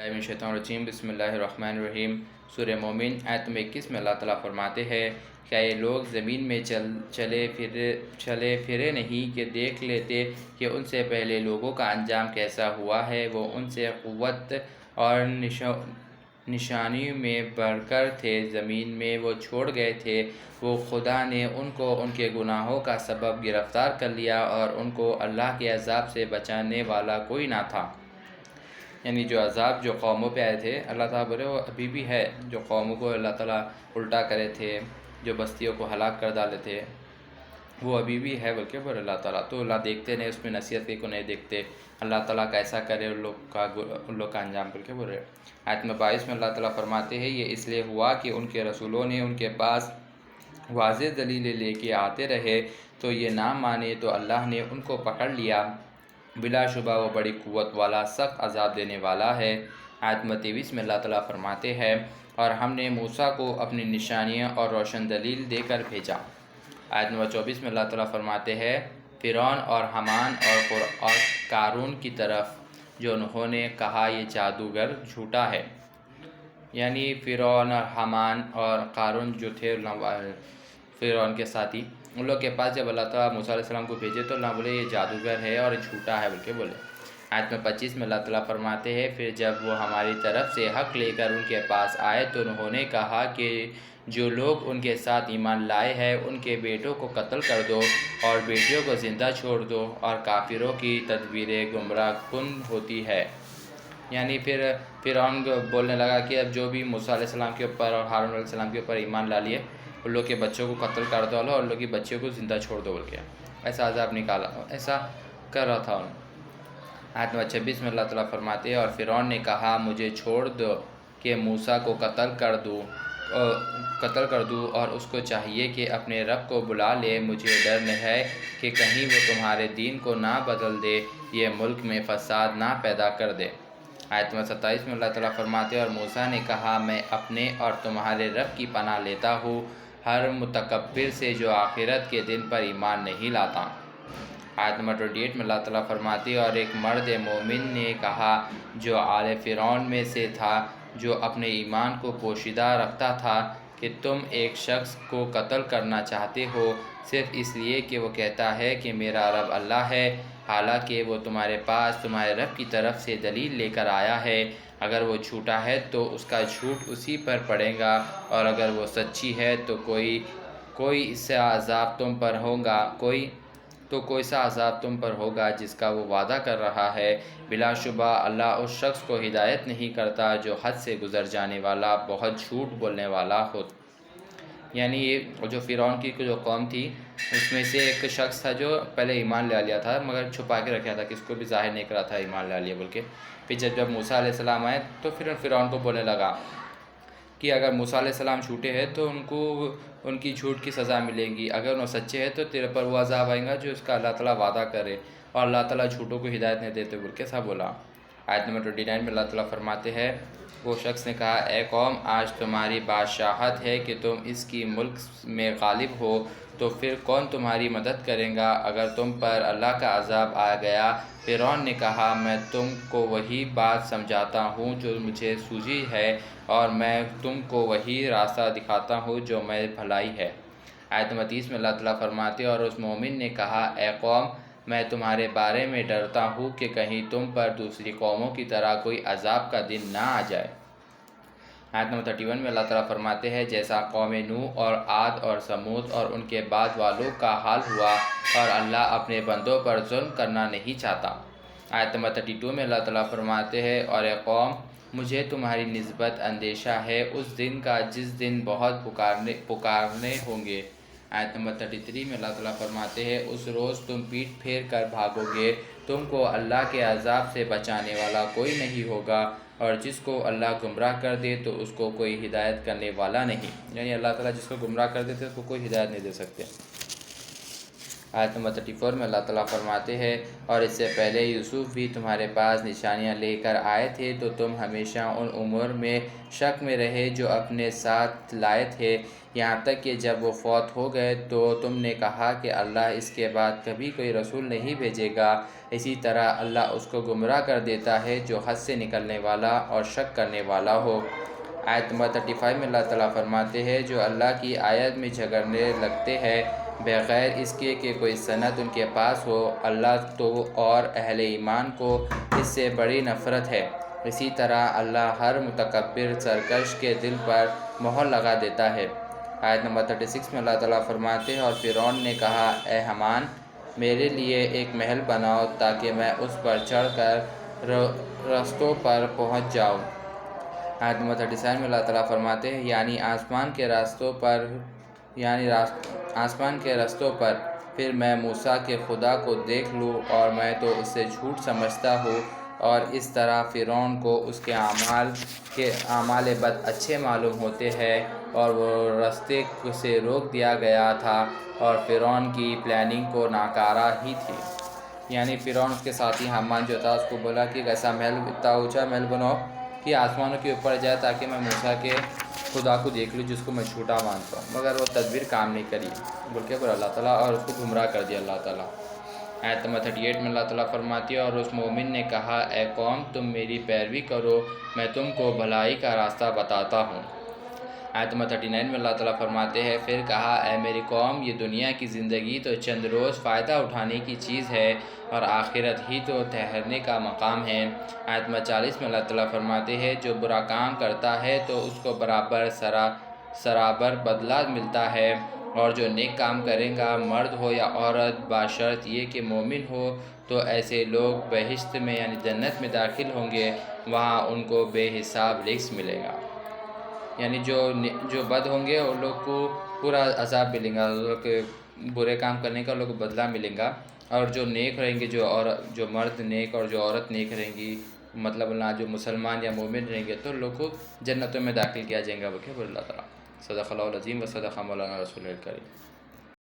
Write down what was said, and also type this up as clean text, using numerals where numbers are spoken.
من الشیطان الرجیم بسم اللہ الرحمن الرحیم سورہ مومن آیت نمبر 21 میں اللہ تعالیٰ فرماتے ہیں، کیا یہ لوگ زمین میں چلے پھرے نہیں کہ دیکھ لیتے کہ ان سے پہلے لوگوں کا انجام کیسا ہوا ہے؟ وہ ان سے قوت اور نشانی میں بڑھ کر تھے، زمین میں وہ چھوڑ گئے تھے، وہ خدا نے ان کو ان کے گناہوں کا سبب گرفتار کر لیا اور ان کو اللہ کے عذاب سے بچانے والا کوئی نہ تھا۔ یعنی جو عذاب جو قوموں پہ آئے تھے، اللہ تعالیٰ بولے وہ ابھی بھی ہے، جو قوموں کو اللہ تعالیٰ الٹا کرے تھے، جو بستیوں کو ہلاک کر ڈالے تھے، وہ ابھی بھی ہے بلکہ بولے اللہ تعالیٰ۔ تو اللہ دیکھتے نہیں، اس میں نصیحت کو نہیں دیکھتے، اللہ تعالیٰ کیسا کرے ان لوگ کا انجام بلکہ بول رہے۔ آیت نمبر 22 میں اللہ تعالیٰ فرماتے ہیں، یہ اس لیے ہوا کہ ان کے رسولوں نے ان کے پاس واضح دلیلیں لے کے آتے رہے تو یہ نہ مانے تو اللہ نے ان کو پکڑ لیا، بلا شبہ وہ بڑی قوت والا سخت عذاب دینے والا ہے۔ آیت نمبر 23 میں اللہ تعالیٰ فرماتے ہیں، اور ہم نے موسیٰ کو اپنی نشانیاں اور روشن دلیل دے کر بھیجا۔ آیت نمبر 24 میں اللہ تعالیٰ فرماتے ہیں، فرعون اور حامان اور قارون کی طرف جو انہوں نے کہا یہ جادوگر جھوٹا ہے۔ یعنی فرعون اور حامان اور قارون جو تھے فرعون کے ساتھی، ان لوگ کے پاس جب اللہ تعالیٰ موسیٰ علیہ السلام کو بھیجے تو اللہ بولے یہ جادوگر ہے اور جھوٹا ہے بلکہ بولے۔ آیت میں 25 میں اللہ تعالیٰ فرماتے ہیں، پھر جب وہ ہماری طرف سے حق لے کر ان کے پاس آئے تو انہوں نے کہا کہ جو لوگ ان کے ساتھ ایمان لائے ہیں ان کے بیٹوں کو قتل کر دو اور بیٹیوں کو زندہ چھوڑ دو، اور کافروں کی تدبیریں گمراہ کن ہوتی ہے۔ یعنی پھر فرعون بولنے لگا کہ اب جو بھی موسیٰ علیہ السلام کے اوپر اور ہارون علیہ السلام کے اوپر ایمان لا لیے ان لوگ کے بچوں کو قتل کر دو اور ان لوگ کی بچیوں کو زندہ چھوڑ دو بول کے ایسا عذاب نکالا، ایسا کر رہا تھا۔ آیت نمبر 26 میں اللہ تعالیٰ فرماتے ہیں، اور فرعون نے کہا مجھے چھوڑ دو کہ موسیٰ کو قتل کر دوں اور اس کو چاہیے کہ اپنے رب کو بلا لے، مجھے ڈر ہے کہ کہیں وہ تمہارے دین کو نہ بدل دے، یہ ملک میں فساد نہ پیدا کر دے۔ آیت نمبر 27 میں اللہ تعالیٰ فرماتے ہیں، اور موسیٰ نے کہا میں اپنے اور تمہارے رب کی پناہ لیتا ہوں ہر متکبر سے جو آخرت کے دن پر ایمان نہیں لاتا۔ آیت نمبر 28 میں اللہ تعالیٰ فرماتے ہیں، اور ایک مرد مومن نے کہا جو آل فرعون میں سے تھا، جو اپنے ایمان کو پوشیدہ رکھتا تھا، کہ تم ایک شخص کو قتل کرنا چاہتے ہو صرف اس لیے کہ وہ کہتا ہے کہ میرا رب اللہ ہے، حالانکہ وہ تمہارے پاس تمہارے رب کی طرف سے دلیل لے کر آیا ہے۔ اگر وہ جھوٹا ہے تو اس کا جھوٹ اسی پر پڑے گا، اور اگر وہ سچی ہے تو کوئی سا عذاب تم پر ہوگا جس کا وہ وعدہ کر رہا ہے۔ بلا شبہ اللہ اس شخص کو ہدایت نہیں کرتا جو حد سے گزر جانے والا، بہت جھوٹ بولنے والا ہو۔ یعنی جو فرعون کی جو قوم تھی اس میں سے ایک شخص تھا جو پہلے ایمان لے لیا تھا مگر چھپا کے رکھا تھا، کس کو بھی ظاہر نہیں کرا تھا ایمان لے لیا بول کے۔ پھر جب موسیٰ علیہ السلام آئے تو پھر فرعون کو بولنے لگا کہ اگر موسیٰ علیہ السلام جھوٹے ہیں تو ان کو ان کی جھوٹ کی سزا ملے گی، اگر وہ سچے ہیں تو تیرے پر وہ عذاب آئے گا جو اس کا اللہ تعالیٰ وعدہ کرے، اور اللہ تعالیٰ جھوٹوں کو ہدایت نہیں دیتے بول کے ایسا بولا۔ آیت نمبر 29 میں اللہ تعالیٰ فرماتے ہیں، وہ شخص نے کہا اے قوم آج تمہاری بادشاہت ہے کہ تم اس کی ملک میں غالب ہو، تو پھر کون تمہاری مدد کرے گا اگر تم پر اللہ کا عذاب آ گیا؟ فرعون نے کہا میں تم کو وہی بات سمجھاتا ہوں جو مجھے سوجھی ہے، اور میں تم کو وہی راستہ دکھاتا ہوں جو میں بھلائی ہے۔ آیت نمبر 30 میں اللہ تعالیٰ فرماتے ہیں، اور اس مومن نے کہا اے قوم میں تمہارے بارے میں ڈرتا ہوں کہ کہیں تم پر دوسری قوموں کی طرح کوئی عذاب کا دن نہ آ جائے۔ آیت نمبر 31 میں اللہ تعالیٰ فرماتے ہیں، جیسا قوم نوح اور عاد اور سمود اور ان کے بعد والوں کا حال ہوا، اور اللہ اپنے بندوں پر ظلم کرنا نہیں چاہتا۔ آیت نمبر 32 میں اللہ تعالیٰ فرماتے ہیں، اور اے قوم مجھے تمہاری نسبت اندیشہ ہے اس دن کا جس دن بہت پکارنے ہوں گے۔ آیت نمبر 33 میں اللہ تعالیٰ فرماتے ہیں، اس روز تم پیٹھ پھیر کر بھاگو گے، تم کو اللہ کے عذاب سے بچانے والا کوئی نہیں ہوگا، اور جس کو اللہ گمراہ کر دے تو اس کو کوئی ہدایت کرنے والا نہیں۔ یعنی اللہ تعالیٰ جس کو گمراہ کر دیتے اس کو کوئی ہدایت نہیں دے سکتے۔ آیت نمبر 34 میں اللہ تعالیٰ فرماتے ہیں اور اس سے پہلے یوسف بھی تمہارے پاس نشانیاں لے کر آئے تھے تو تم ہمیشہ ان امور میں شک میں رہے جو اپنے ساتھ لائے تھے، یہاں تک کہ جب وہ فوت ہو گئے تو تم نے کہا کہ اللہ اس کے بعد کبھی کوئی رسول نہیں بھیجے گا۔ اسی طرح اللہ اس کو گمراہ کر دیتا ہے جو حد سے نکلنے والا اور شک کرنے والا ہو۔ آیت نمبر 35 میں اللہ تعالیٰ فرماتے ہیں جو اللہ کی آیت میں جھگڑنے لگتے ہیں بغیر اس کے کہ کوئی سند ان کے پاس ہو، اللہ تو اور اہل ایمان کو اس سے بڑی نفرت ہے۔ اسی طرح اللہ ہر متکبر سرکش کے دل پر مہر لگا دیتا ہے۔ آیت نمبر 36 میں اللہ تعالیٰ فرماتے ہیں اور فرعون نے کہا اے حامان میرے لیے ایک محل بناؤ تاکہ میں اس پر چڑھ کر رستوں پر پہنچ جاؤں۔ آیت نمبر 37 میں اللہ تعالیٰ فرماتے ہیں یعنی آسمان کے رستوں پر پھر میں موسیٰ کے خدا کو دیکھ لوں اور میں تو اسے جھوٹ سمجھتا ہوں، اور اس طرح فرعون کو اس کے اعمال بد اچھے معلوم ہوتے ہیں اور وہ رستے سے روک دیا گیا تھا اور فرعون کی پلاننگ کو ناکارہ ہی تھی۔ یعنی فرعون اس کے ساتھی حامان جو تھا اس کو بولا کہ ایسا محل، اتنا اونچا محل بناؤ کہ آسمانوں کے اوپر جائے تاکہ میں موسیٰ کے خدا کو دیکھ لوں جس کو میں جھوٹا مانتا ہوں، مگر وہ تدبیر کام نہیں کری بول کے اللہ تعالیٰ اور اس کو گمراہ کر دیا اللہ تعالیٰ۔ آیت نمبر 38 میں اللہ تعالیٰ فرماتی ہے اور اس مومن نے کہا اے قوم تم میری پیروی کرو، میں تم کو بھلائی کا راستہ بتاتا ہوں۔ آیت نمبر 39 میں اللہ تعالیٰ فرماتے ہیں پھر کہا اے میری قوم یہ دنیا کی زندگی تو چند روز فائدہ اٹھانے کی چیز ہے اور آخرت ہی تو ٹھہرنے کا مقام ہے۔ آیت نمبر 40 میں اللہ تعالیٰ فرماتے ہیں جو برا کام کرتا ہے تو اس کو برابر سرابر بدلہ ملتا ہے، اور جو نیک کام کرے گا مرد ہو یا عورت بشرط یہ کہ مومن ہو تو ایسے لوگ بہشت میں یعنی جنت میں داخل ہوں گے، وہاں ان کو بے حساب رزق ملے گا۔ یعنی جو بد ہوں گے ان لوگ کو پورا عذاب ملے گا، ان لوگ کے برے کام کرنے کا ان لوگ کو بدلہ ملے گا، اور جو نیک رہیں گے جو مرد نیک اور جو عورت نیک رہیں گی مطلب اللہ جو مسلمان یا مومن رہیں گے تو ان لوگ کو جنتوں میں داخل کیا جائے گا۔ بول اللہ تعالیٰ۔ صدق اللہ العظیم و صدق مولانا رسول الکریم۔